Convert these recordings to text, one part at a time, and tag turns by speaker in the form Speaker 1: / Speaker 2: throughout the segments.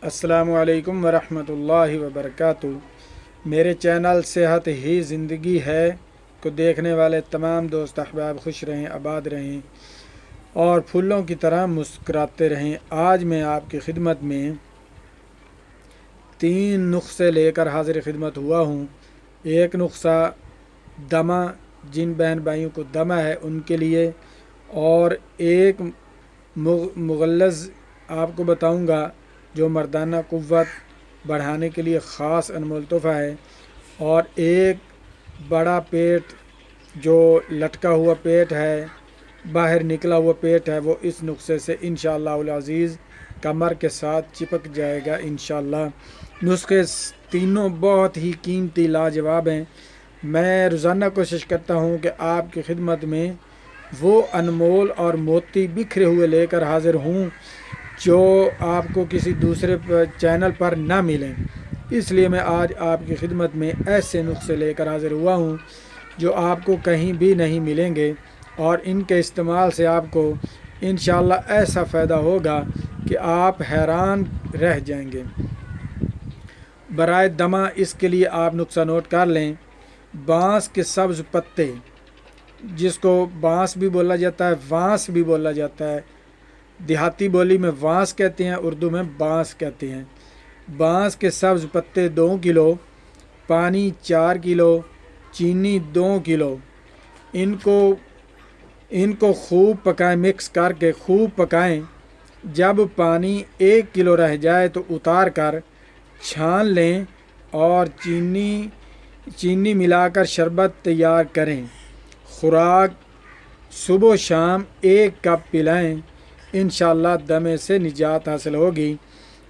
Speaker 1: अस्सलामुअलैकुम वरहमतुल्लाहि वबरकातुहू। मेरे चैनल सेहत ही ज़िंदगी है को देखने वाले तमाम दोस्त अहबाब खुश रहें, आबाद रहें और फूलों की तरह मुस्कुराते रहें। आज मैं आपकी खिदमत में 3 नुस्खे लेकर हाजिर खिदमत हुआ हूँ। एक नुस्खा दमा, जिन बहन भाइयों को दमा है उनके लिए, और एक मुगल्लज़ आपको बताऊँगा जो मर्दाना क़ुव्वत बढ़ाने के लिए ख़ास अनमोल तोहफ़ा है, और एक बड़ा पेट जो लटका हुआ पेट है, बाहर निकला हुआ पेट है, वो इस नुस्खे से इंशाअल्लाह अज़ीज़ कमर के साथ चिपक जाएगा इंशाअल्लाह। नुस्खे तीनों बहुत ही कीमती लाजवाब हैं। मैं रोज़ाना कोशिश करता हूँ कि आपकी खिदमत में वो अनमोल और मोती बिखरे हुए लेकर हाज़िर हूँ जो आपको किसी दूसरे चैनल पर ना मिलें। इसलिए मैं आज आपकी खिदमत में ऐसे नुस्खे लेकर हाज़िर हुआ हूँ जो आपको कहीं भी नहीं मिलेंगे, और इनके इस्तेमाल से आपको इंशाअल्लाह ऐसा फ़ायदा होगा कि आप हैरान रह जाएंगे। बराए दमा, इसके लिए आप नुस्खा नोट कर लें। बांस के सब्ज़ पत्ते, जिसको बांस भी बोला जाता है, वांस भी बोला जाता है, देहाती बोली में वांस कहते हैं, उर्दू में बांस कहते हैं। बांस के सब्ज़ पत्ते 2 किलो, पानी 4 किलो, चीनी 2 किलो। इनको खूब पकाएं, मिक्स करके खूब पकाएं। जब पानी 1 किलो रह जाए तो उतार कर छान लें और चीनी मिलाकर शरबत तैयार करें। खुराक सुबह शाम 1 कप पिलाएं। इंशाअल्लाह दमे से निजात हासिल होगी।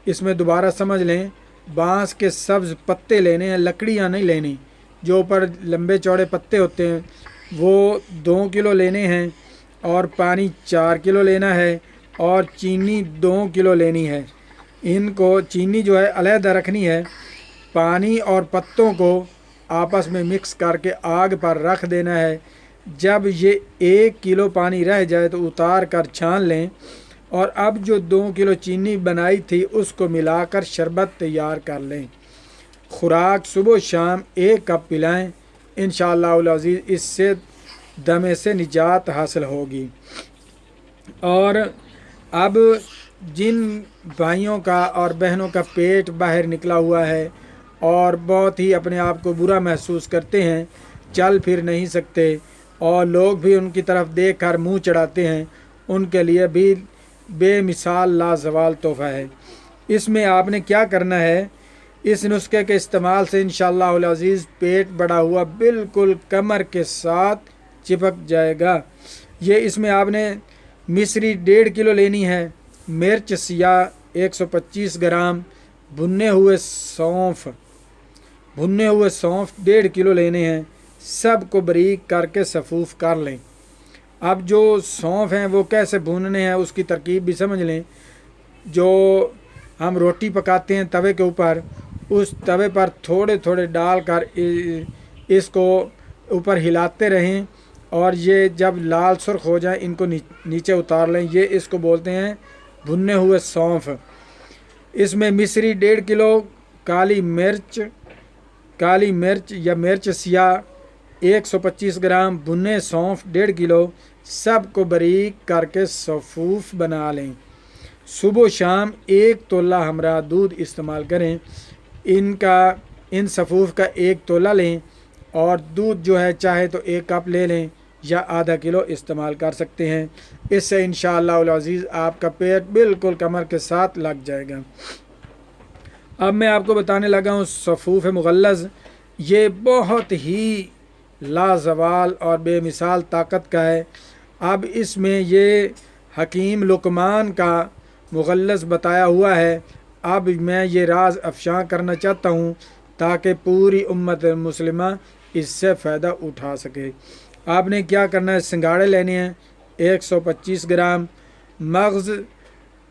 Speaker 1: इसमें दोबारा समझ लें, बांस के सब्ज़ पत्ते लेने हैं, लकड़ियाँ नहीं लेनी। जो ऊपर लंबे चौड़े पत्ते होते हैं वो 2 किलो लेने हैं, और पानी 4 किलो लेना है, और चीनी 2 किलो लेनी है। इनको चीनी जो है अलहदा रखनी है। पानी और पत्तों को आपस में मिक्स करके आग पर रख देना है। जब ये 1 किलो पानी रह जाए तो उतार कर छान लें, और अब जो 2 किलो चीनी बनाई थी उसको मिलाकर शरबत तैयार कर लें। खुराक सुबह शाम 1 कप पिलाएं। इंशाअल्लाह अज़ीज़ इससे दमे से निजात हासिल होगी। और अब जिन भाइयों का और बहनों का पेट बाहर निकला हुआ है और बहुत ही अपने आप को बुरा महसूस करते हैं, चल फिर नहीं सकते, और लोग भी उनकी तरफ देख कर मुँह चढ़ाते हैं, उनके लिए भी बेमिसाल लाजवाल तोहफ़ा है। इसमें आपने क्या करना है, इस नुस्खे के इस्तेमाल से इंशाअल्लाह अज़ीज़ पेट बढ़ा हुआ बिल्कुल कमर के साथ चिपक जाएगा। ये इसमें आपने मिश्री 1.5 किलो लेनी है, मिर्च सियाह 125 ग्राम, भुने हुए सौंफ 1.5 किलो लेने हैं। सब को बारीक करके सफूफ कर लें। अब जो सौंफ हैं वो कैसे भूनने हैं उसकी तरकीब भी समझ लें। जो हम रोटी पकाते हैं तवे के ऊपर, उस तवे पर थोड़े थोड़े डालकर इसको ऊपर हिलाते रहें, और ये जब लाल सुर्ख हो जाए इनको नीचे उतार लें। ये इसको बोलते हैं भुने हुए सौंफ। इसमें मिश्री 1.5 किलो, काली मिर्च या मिर्च सियाह 125 ग्राम, भुने सौंफ 1.5 किलो, सब को बारीक करके सफूफ बना लें। सुबह शाम 1 तोला हमरा दूध इस्तेमाल करें। इन सफूफ का 1 तोला लें, और दूध जो है चाहे तो 1 कप ले लें या आधा किलो इस्तेमाल कर सकते हैं। इससे इंशाअल्लाह अज़ीज़ आपका पेट बिल्कुल कमर के साथ लग जाएगा। अब मैं आपको बताने लगा हूँ सफूफ मुगल्लज़। ये बहुत ही लाजवाल और बेमिसाल ताकत का है। अब इसमें ये हकीम लुकमान का मुगल्लज़ बताया हुआ है। अब मैं ये राज अफ़शा करना चाहता हूँ ताकि पूरी उम्मत मुस्लिमा इससे फ़ायदा उठा सके। आपने क्या करना है, सिंगाड़े लेने हैं 125 ग्राम, मग़ज़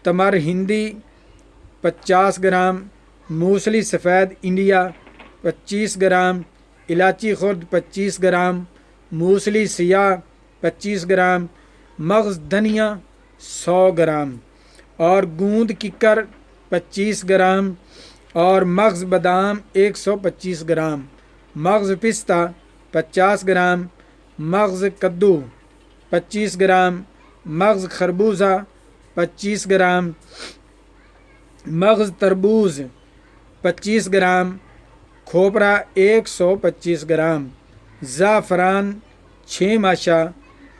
Speaker 1: तमर हिंदी 50 ग्राम, मूसली सफ़ेद इंडिया 25 ग्राम, इलायची खुर्द 25 ग्राम, मूसली सियाह 25 ग्राम, मग़ज़ धनिया 100 ग्राम, और गूंद किकर 25 ग्राम और मगज़ बादाम 125 ग्राम, मगज़ पिस्ता 50 ग्राम, मगज़ कद्दू 25 ग्राम, मगज़ खरबूजा 25 ग्राम, मगज़ तरबूज 25 ग्राम, खोपरा 125 ग्राम, ज़ाफ़रान 6 माशा,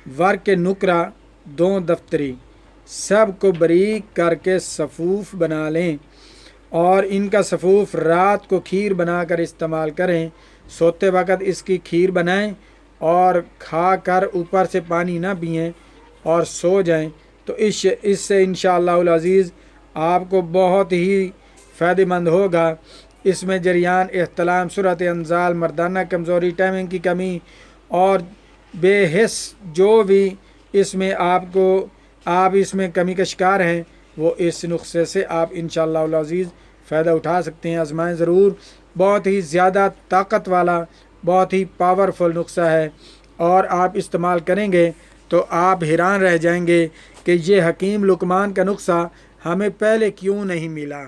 Speaker 1: वर्क नुकरा 2 दफ्तरी। सब को बारीक करके सफ़ूफ़ बना लें और इनका सफ़ूफ़ रात को खीर बनाकर इस्तेमाल करें। सोते वक़्त इसकी खीर बनाएं और खा कर ऊपर से पानी ना पिएं और सो जाएं, तो इससे इंशाअल्लाहुल अज़ीज़ आपको बहुत ही फ़ायदेमंद होगा। इसमें जरियान, एहतलाम, सूरत अंजाल, मर्दाना कमज़ोरी, टाइमिंग की कमी और बेहिस जो भी इसमें आप इसमें कमी का शिकार हैं, वो इस नुस्खे से आप इंशाअल्लाहुल अज़ीज़ फ़ायदा उठा सकते हैं। आज़माएं ज़रूर। बहुत ही ज़्यादा ताकत वाला, बहुत ही पावरफुल नुस्खा है और आप इस्तेमाल करेंगे तो आप हैरान रह जाएंगे कि ये हकीम लुकमान का नुस्खा हमें पहले क्यों नहीं मिला।